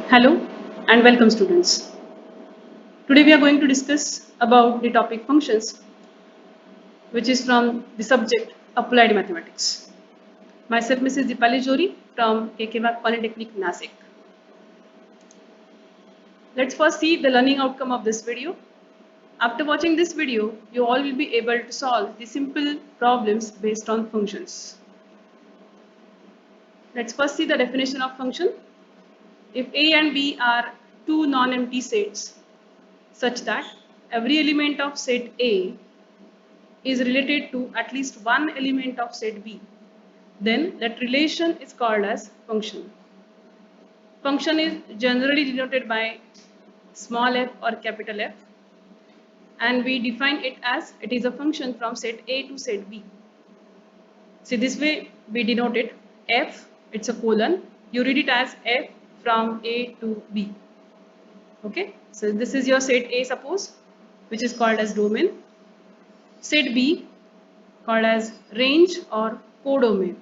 Hello and welcome students. Today we are going to discuss about the topic functions, which is from the subject Applied Mathematics. Myself Mrs. Dipali Jori from KK Polytechnic Nasik. Let's first see the learning outcome of this video. After watching this video, you all will be able to solve the simple problems based on functions. Let's first see the definition of function. If A and B are two non-empty sets such that every element of set A is related to at least one element of set B, then that relation is called as function. Function is generally denoted by small f or capital F, and we define it as it is a function from set A to set B. See, this way we denote it f, it's a colon, you read it as f from A to B. Okay, so this is your set A, suppose, which is called as domain. Set B called as range or codomain.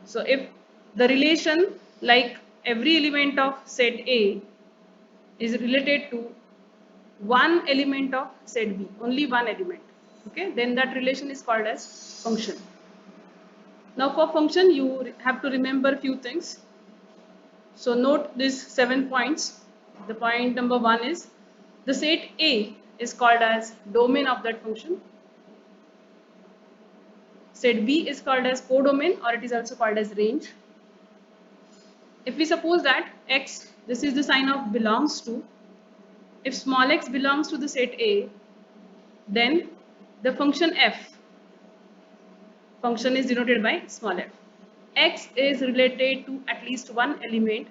So if the relation like every element of set A is related to one element of set B, only one element, okay, then that relation is called as function. Now for function you have to remember few things. So note these 7 points. The point number 1 is the set A is called as domain of that function. Set B is called as codomain, or it is also called as range. If we suppose that x, this is the sign of belongs to, if small x belongs to the set A, then the function f, function is denoted by small f. X is related to at least one element.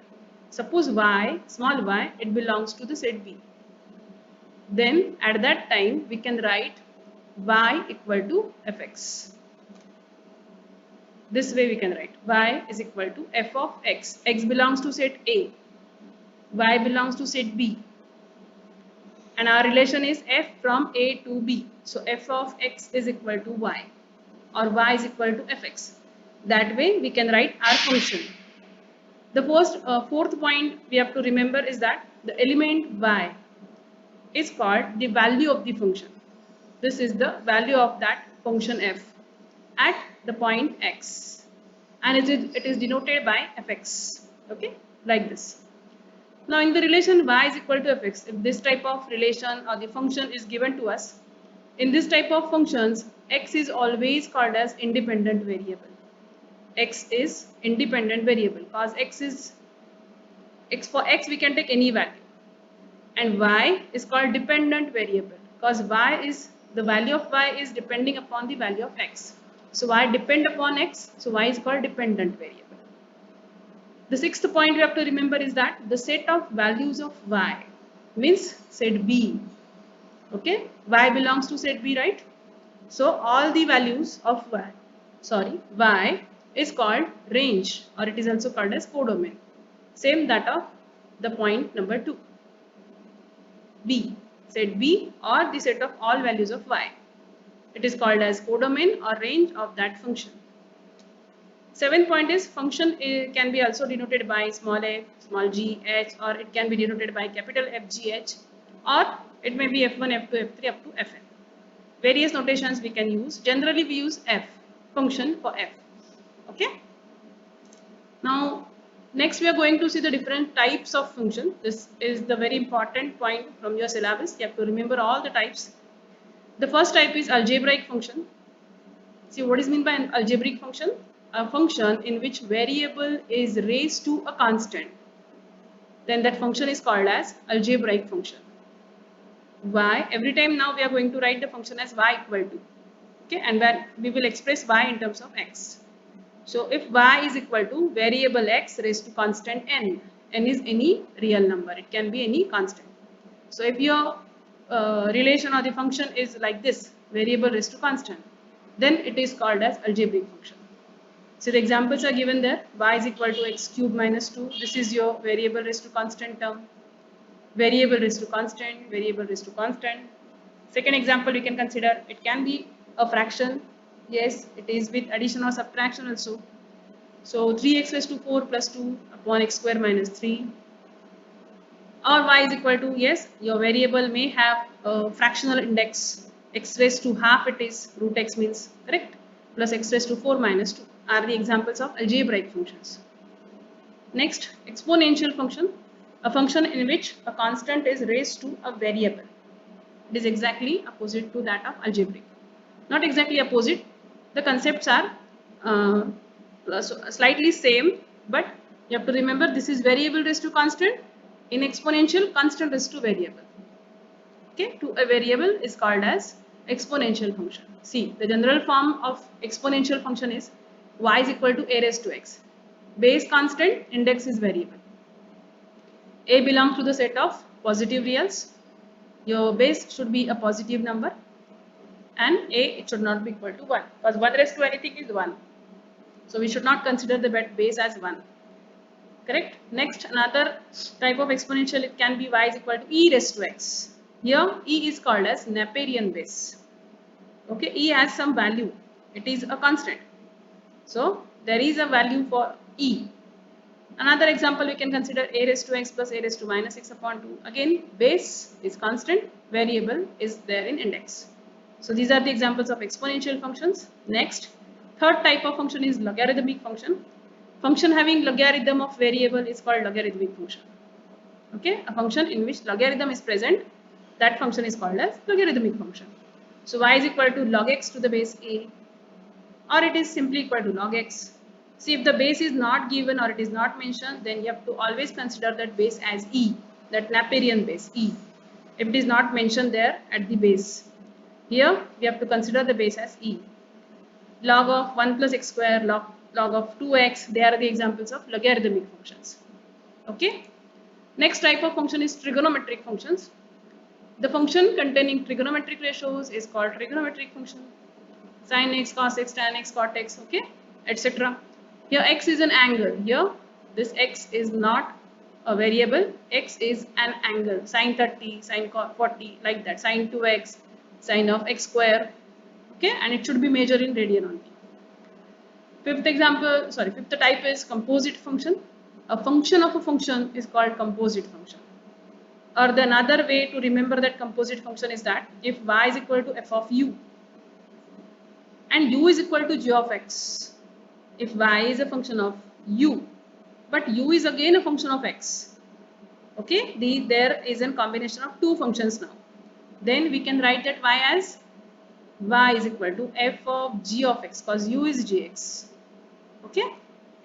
Suppose y, small y, it belongs to the set B. Then at that time we can write y equal to fx. This way we can write y is equal to f of x. X belongs to set A, y belongs to set B, and our relation is f from A to B. So f of x is equal to y, or y is equal to fx. That way we can write our function. The fourth point we have to remember is that the element y is called the value of the function. This is the value of that function f at the point x, and it is denoted by fx, okay, like this. Now in the relation y is equal to fx, if this type of relation or the function is given to us, in this type of functions, x is always called as independent variable. X is independent variable because for x we can take any value, and y is called dependent variable because the value of y is depending upon the value of x. So y depend upon x, so y is called dependent variable. The sixth point you have to remember is that the set of values of y means set B. Okay, y belongs to set B, right? So all the values of y is called range, or it is also called as codomain. Same that of the point number 2. B, set B or the set of all values of y. It is called as codomain or range of that function. Seventh point is function can be also denoted by small f, small g, h, or it can be denoted by capital F, G, H, or it may be f1, f2, f3 up to fn. Various notations we can use. Generally we use f, function for f. Okay. Now next we are going to see the different types of function. This is the very important point from your syllabus. You have to remember all the types. The first type is algebraic function. See, what is meant by an algebraic function? A function in which variable is raised to a constant. Then that function is called as algebraic function. Y, every time now we are going to write the function as y equal to, okay, and then we will express y in terms of x. So if y is equal to variable x raised to constant n is any real number, it can be any constant. So if your relation or the function is like this, variable raised to constant, then it is called as algebraic function. So the examples are given there. Y is equal to x cube minus 2. This is your variable raised to constant term. Variable raised to constant, variable raised to constant. Second example we can consider, it can be a fraction. Yes, it is with addition or subtraction also. So 3x raised to 4 plus 2 upon x square minus 3. or y is equal to, yes, your variable may have a fractional index x raised to half, it is root x means, correct, plus x raised to 4 minus 2 are the examples of algebraic functions. Next, exponential function, a function in which a constant is raised to a variable. It is exactly opposite to that of algebraic. Not exactly opposite, the concepts are slightly same, but you have to remember this is variable raised to constant. In exponential, constant raised to variable. Okay, to a variable is called as exponential function. See, the general form of exponential function is y is equal to a raised to x. Base constant, index is variable. A belongs to the set of positive reals. Your base should be a positive number, and a, it should not be equal to 1, because 1 raised to anything is 1. So we should not consider the base as 1. Correct? Next, another type of exponential, it can be y is equal to e raised to x. Here e is called as Napierian base. Okay, e has some value. It is a constant. So there is a value for e. Another example we can consider a raised to x plus a raised to minus x upon 2. Again, base is constant, variable is there in index. So these are the examples of exponential functions. Next, third type of function is logarithmic function. Function having logarithm of variable is called logarithmic function. Okay, a function in which logarithm is present, that function is called as logarithmic function. So y is equal to log x to the base a, or it is simply equal to log x. See, if the base is not given or it is not mentioned, then you have to always consider that base as e, that Napierian base e, if it is not mentioned there at the base. Here we have to consider the base as e. Log of 1 plus x square, log of 2x, they are the examples of logarithmic functions. Okay. Next type of function is trigonometric functions. The function containing trigonometric ratios is called trigonometric function. Sin x, cos x, tan x, cot x, okay, etc. Here x is an angle. Here this x is not a variable. X is an angle. Sin 30, sin 40, like that. Sin 2x, sin of x square. Okay, and it should be measured in radian only. Fifth type is composite function. A function of a function is called composite function. Or the another way to remember that composite function is that if y is equal to f of u and u is equal to g of x, if y is a function of u, but u is again a function of x, okay, there is a combination of two functions now, then we can write that y as y is equal to f of g of x, because u is gx, okay,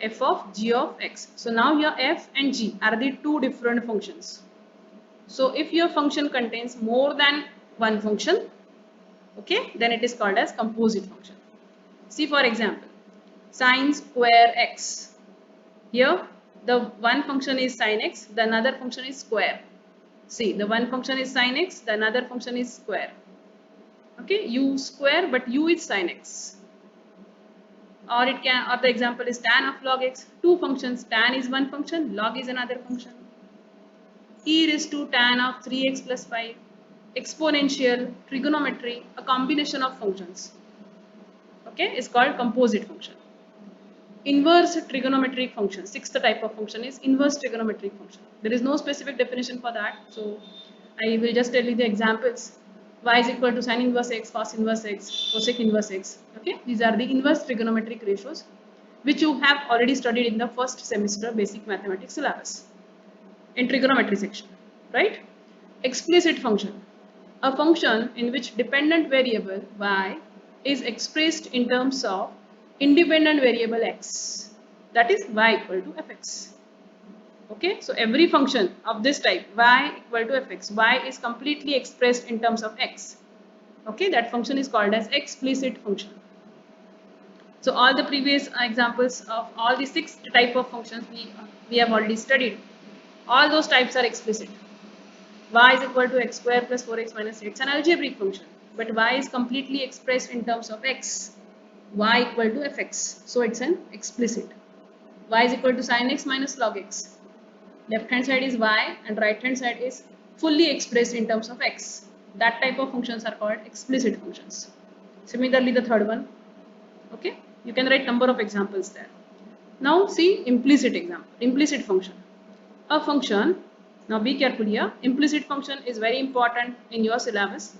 f of g of x. So now here f and g are the two different functions. So if your function contains more than one function, okay, then it is called as composite function. See, for example, sin square x. Here the one function is sin x, the another function is square. See, the one function is sin x, the another function is square. Okay, u square, but u is sin x. Or the example is tan of log x. Two functions, tan is one function, log is another function. E raised to tan of 3x plus 5, exponential, trigonometry, a combination of functions. Okay, is called composite function. Inverse trigonometric function, sixth type of function is inverse trigonometric function. There is no specific definition for that, so I will just tell you the examples. Y is equal to sin inverse x, cos inverse x, cosec inverse x. Okay, these are the inverse trigonometric ratios which you have already studied in the first semester basic mathematics syllabus in trigonometry section, right? Explicit function, a function in which dependent variable y is expressed in terms of independent variable x, that is y equal to fx. Okay, so every function of this type y equal to fx, y is completely expressed in terms of x. Okay, that function is called as explicit function. So all the previous examples of all the six type of functions we have already studied. All those types are explicit. Y is equal to x square plus 4x minus 8. It's an algebraic function, but y is completely expressed in terms of x. Y equal to fx, so it's an explicit. Y is equal to sin x minus log x. Left hand side is y and right hand side is fully expressed in terms of x. That type of functions are called explicit functions. Similarly, the third one. Okay, you can write number of examples there. Now see implicit example, implicit function. A function Now be careful here. Implicit function is very important in your syllabus.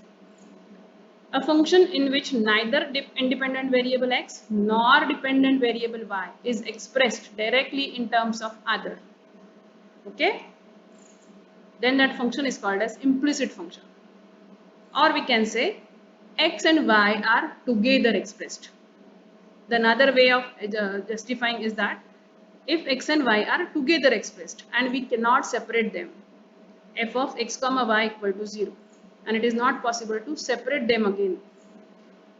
A function in which neither independent variable x nor dependent variable y is expressed directly in terms of other. Okay? Then that function is called as implicit function. Or we can say x and y are together expressed. The another way of justifying is that if x and y are together expressed and we cannot separate them, f of x comma y equal to 0, and it is not possible to separate them again,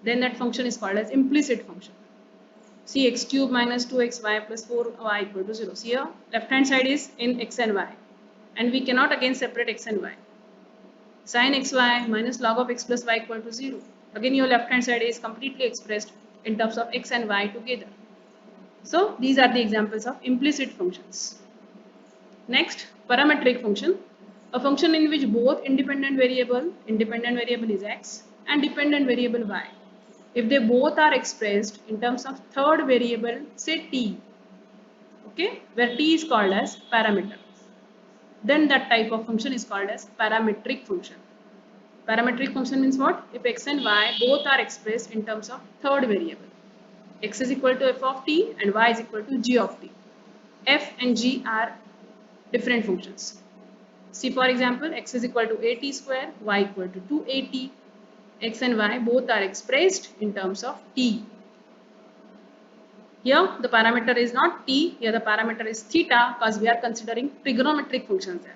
then that function is called as implicit function. See, x cube minus 2xy plus 4y equal to 0. See here, left hand side is in x and y, and we cannot again separate x and y. Sin xy minus log of x plus y equal to 0. Again your left hand side is completely expressed in terms of x and y together. So these are the examples of implicit functions. Next, parametric function. A function in which both independent variable is x, and dependent variable y, if they both are expressed in terms of third variable, say t, okay, where t is called as parameter, then that type of function is called as parametric function. Parametric function means what? If x and y both are expressed in terms of third variable. X is equal to f of t and y is equal to g of t. F and g are different functions. See, for example, x is equal to at square, y equal to 2at. X and y both are expressed in terms of t. Here the parameter is not t, here the parameter is theta, because we are considering trigonometric functions there.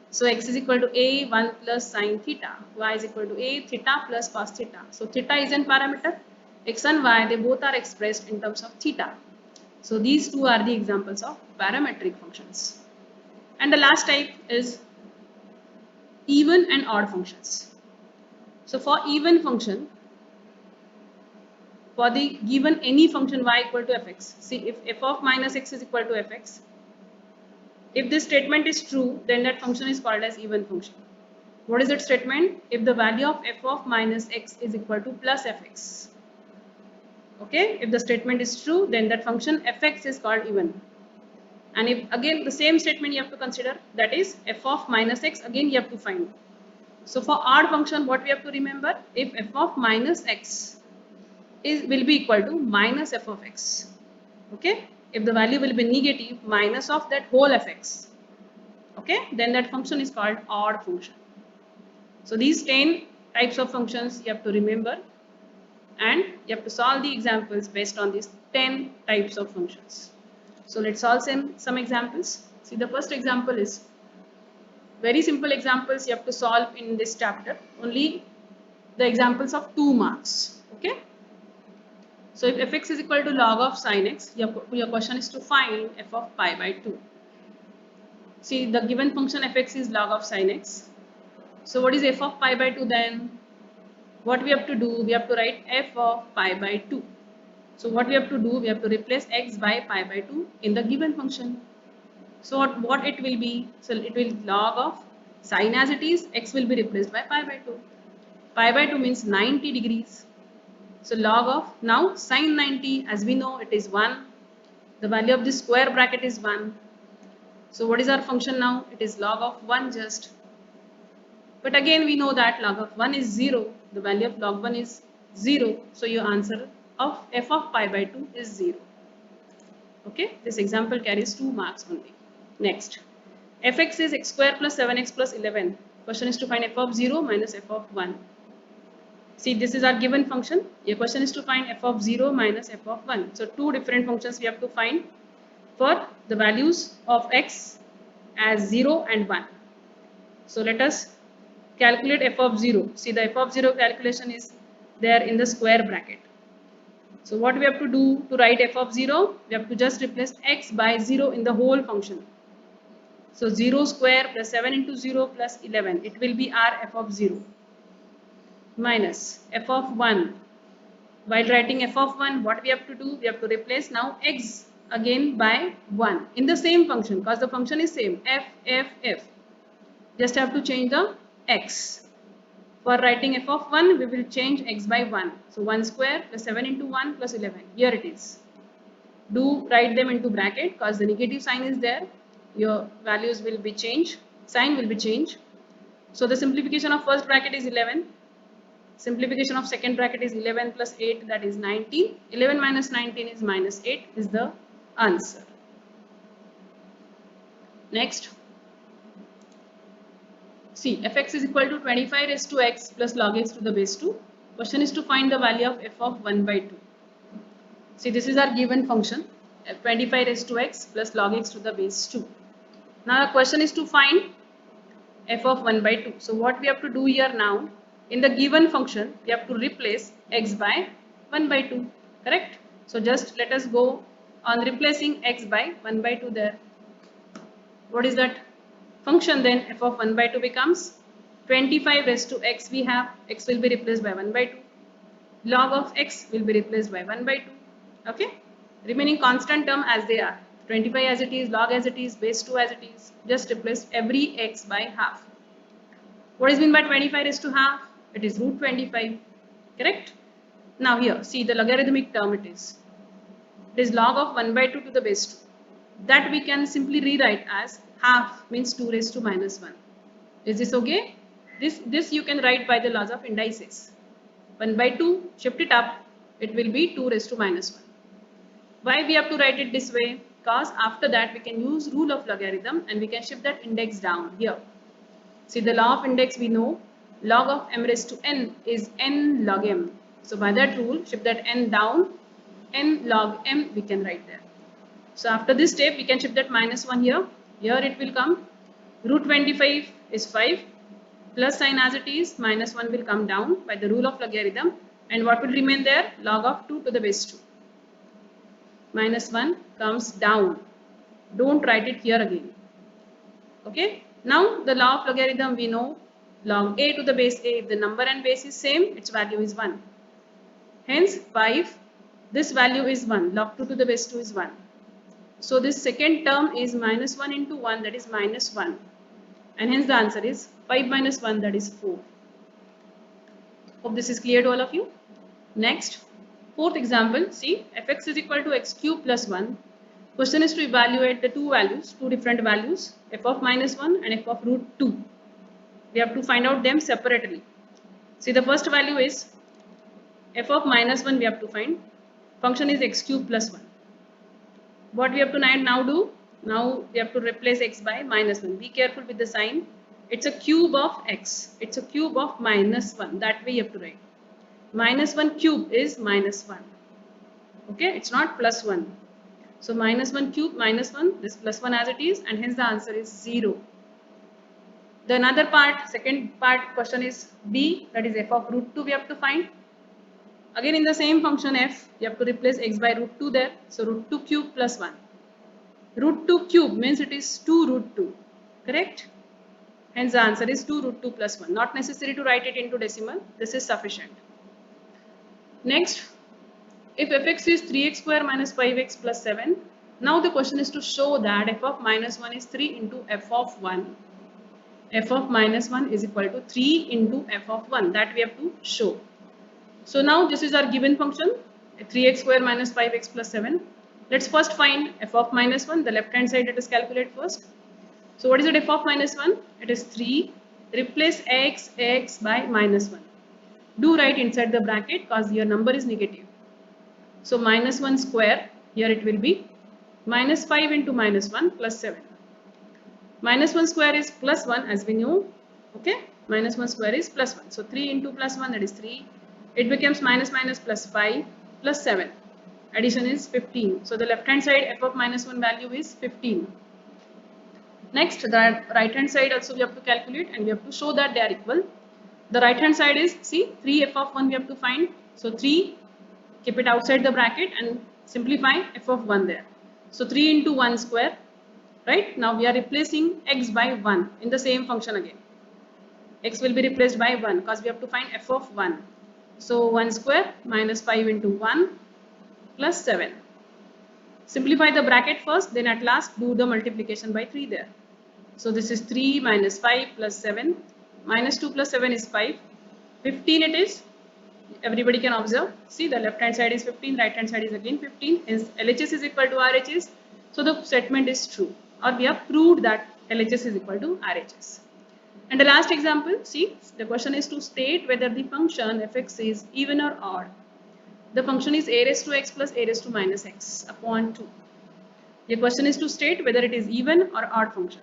So x is equal to a 1 plus sine theta, y is equal to a theta plus cos theta. So theta is an parameter, x and y they both are expressed in terms of theta. So these two are the examples of parametric functions. And the last type is even and odd functions. So for even function, for the given any function y equal to fx, see if f of minus x is equal to fx, if this statement is true, then that function is called as even function. What is that statement? If the value of f of minus x is equal to plus fx. Okay, if the statement is true, then that function fx is called even. And if again the same statement you have to consider, that is f of minus x, again you have to find. So for odd function, what we have to remember, if f of minus x will be equal to minus f of x. Okay, if the value will be negative, minus of that whole fx, okay, then that function is called odd function. So these 10 types of functions you have to remember, and you have to solve the examples based on these 10 types of functions. So let's solve some examples. See, the first example is very simple examples you have to solve in this chapter, only the examples of 2 marks. Okay, so if fx is equal to log of sin x, your question is to find f of pi by 2. See, the given function fx is log of sin x. So what is f of pi by 2 then? What we have to do, we have to write f of pi by 2. So what we have to do, we have to replace x by pi by 2 in the given function. So what it will be? So it will log of sin as it is, x will be replaced by pi by 2. Pi by 2 means 90 degrees. So log of, now sin 90, as we know, it is 1. The value of this square bracket is 1. So what is our function now? It is log of 1 just. But again we know that log of 1 is 0. The value of log 1 is 0. So your answer of f of pi by 2 is 0. Okay, this example carries 2 marks only. Next, fx is x square plus 7x plus 11. Question is to find f of 0 minus f of 1. See, this is our given function. Your question is to find f of 0 minus f of 1. So two different functions we have to find for the values of x as 0 and 1. So let us calculate f of 0. See, the f of 0 calculation is there in the square bracket. So what we have to do to write f of 0? We have to just replace x by 0 in the whole function. So 0 square plus 7 into 0 plus 11. It will be our f of 0 minus f of 1. While writing f of 1, what we have to do? We have to replace now x again by 1 in the same function, because the function is same, f. Just have to change the x. For writing f of 1, we will change x by 1. So 1 square plus 7 into 1 plus 11. Here it is. Do write them into bracket, because the negative sign is there. Your values will be changed. sign will be changed. So the simplification of first bracket is 11. Simplification of second bracket is 11 plus 8, that is 19. 11 minus 19 is minus 8 is the answer. Next, see, fx is equal to 25 raised to x plus log x to the base 2. Question is to find the value of f of 1 by 2. See, this is our given function, 25 raised to x plus log x to the base 2. Now the question is to find f of 1 by 2. So what we have to do here now, in the given function, we have to replace x by 1 by 2, correct? So just let us go on replacing x by 1 by 2 there. What is that function then? F of 1 by 2 becomes 25 raised to x, we have x will be replaced by 1 by 2. Log of x will be replaced by 1 by 2. Okay? Remaining constant term as they are. 25 as it is, log as it is, base 2 as it is. Just replace every x by half. What is meant by 25 raised to half? It is root 25. Correct? Now here, see the logarithmic term it is. It is log of 1 by 2 to the base 2. That we can simply rewrite as half means 2 raised to minus 1. Is this okay? This you can write by the laws of indices. 1 by 2, shift it up, it will be 2 raised to minus 1. Why we have to write it this way? Because after that we can use rule of logarithm and we can shift that index down here. See the law of index we know, log of m raised to n is n log m. So by that rule, shift that n down, n log m we can write there. So after this step we can shift that minus 1 here. Here it will come, root 25 is 5, plus sign as it is, minus 1 will come down by the rule of logarithm, and what will remain there? Log of 2 to the base 2. Minus 1 comes down. Don't write it here again. Okay. Now the law of logarithm we know, log a to the base a, if the number and base is same, its value is 1. Hence 5, this value is 1, log 2 to the base 2 is 1. So this second term is minus 1 into 1, that is minus 1. And hence the answer is 5 minus 1, that is 4. Hope this is clear to all of you. Next, fourth example, see fx is equal to x cube plus 1. Question is to evaluate the two values, two different values, f of minus 1 and f of root 2. We have to find out them separately. See the first value is f of minus 1 we have to find. Function is x cube plus 1. What we have to now do? Now we have to replace x by minus 1. Be careful with the sign. It's a cube of x. It's a cube of minus 1. That way you have to write. Minus 1 cube is minus 1. Okay, it's not plus 1. So minus 1 cube minus 1, this plus 1 as it is, and hence the answer is 0. The another part, second part question is B, that is f of root 2 we have to find. Again in the same function f, you have to replace x by root 2 there. So root 2 cube plus 1. Root 2 cube means it is 2 root 2. Correct? Hence the answer is 2 root 2 plus 1. Not necessary to write it into decimal. This is sufficient. Next, if fx is 3x square minus 5x plus 7, now the question is to show that f of minus 1 is 3 into f of 1. F of minus 1 is equal to 3 into f of 1. That we have to show. So now this is our given function, 3x square minus 5x plus 7. Let's first find f of minus 1. The left hand side let us calculate first. So what is it f of minus 1? It is 3. Replace x by minus 1. Do write inside the bracket because your number is negative. So minus 1 square, here it will be minus 5 into minus 1 plus 7. Minus 1 square is plus 1 as we know. Okay, minus 1 square is plus 1. So 3 into plus 1, that is 3. It becomes minus minus plus 5 plus 7. Addition is 15. So the left hand side f of minus 1 value is 15. Next, the right hand side also we have to calculate and we have to show that they are equal. The right hand side is, see, 3 f of 1 we have to find. So 3, keep it outside the bracket and simplify f of 1 there. So 3 into 1 square, right? Now we are replacing x by 1 in the same function again. X will be replaced by 1 because we have to find f of 1. So 1 square minus 5 into 1 plus 7. Simplify the bracket first, then at last do the multiplication by 3 there. So this is 3 minus 5 plus 7. Minus 2 plus 7 is 5. 15 it is. Everybody can observe. See, the left hand side is 15, right hand side is again 15. Hence LHS is equal to RHS. So the statement is true. Or we have proved that LHS is equal to RHS. And the last example, see, the question is to state whether the function fx is even or odd. The function is a raised to x plus a raised to minus x upon 2. The question is to state whether it is even or odd function.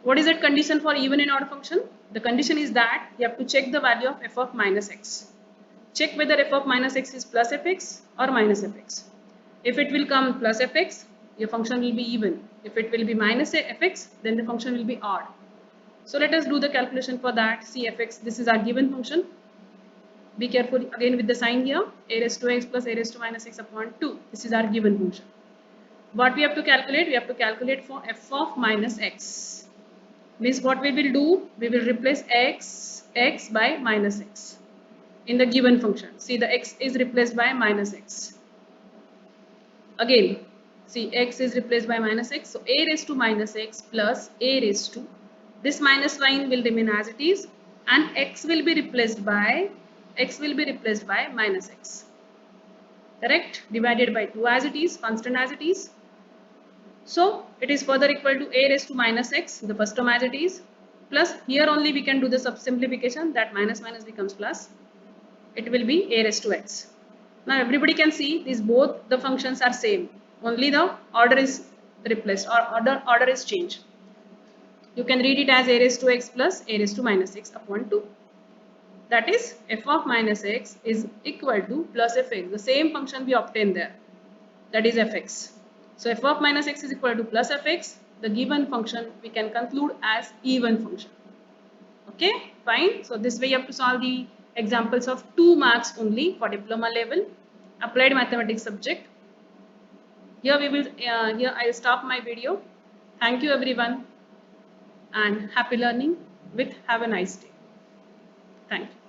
What is that condition for even and odd function? The condition is that you have to check the value of f of minus x. Check whether f of minus x is plus fx or minus fx. If it will come plus fx, your function will be even. If it will be minus fx, then the function will be odd. So let us do the calculation for that. See fx, this is our given function. Be careful again with the sign here. A raised to x plus a raised to minus x upon 2. This is our given function. What we have to calculate? We have to calculate for f of minus x. Means what we will do? We will replace x by minus x in the given function. See, the x is replaced by minus x. Again, see, x is replaced by minus x. So a raised to minus x plus a raised to, this minus sign will remain as it is, and x will be replaced by minus x. Correct? Divided by 2 as it is, constant as it is. So it is further equal to a raised to minus x, the first term as it is, plus here only we can do the simplification, that minus minus becomes plus. It will be a raised to x. Now everybody can see these both the functions are same. Only the order is replaced or order is changed. You can read it as a raised to x plus a raised to minus x upon 2. That is f of minus x is equal to plus fx. The same function we obtained there. That is fx. So f of minus x is equal to plus fx. The given function we can conclude as even function. Okay, fine. So this way you have to solve the examples of 2 marks only for diploma level, applied mathematics subject. Here I will stop my video. Thank you everyone and happy learning with have a nice day. Thank you.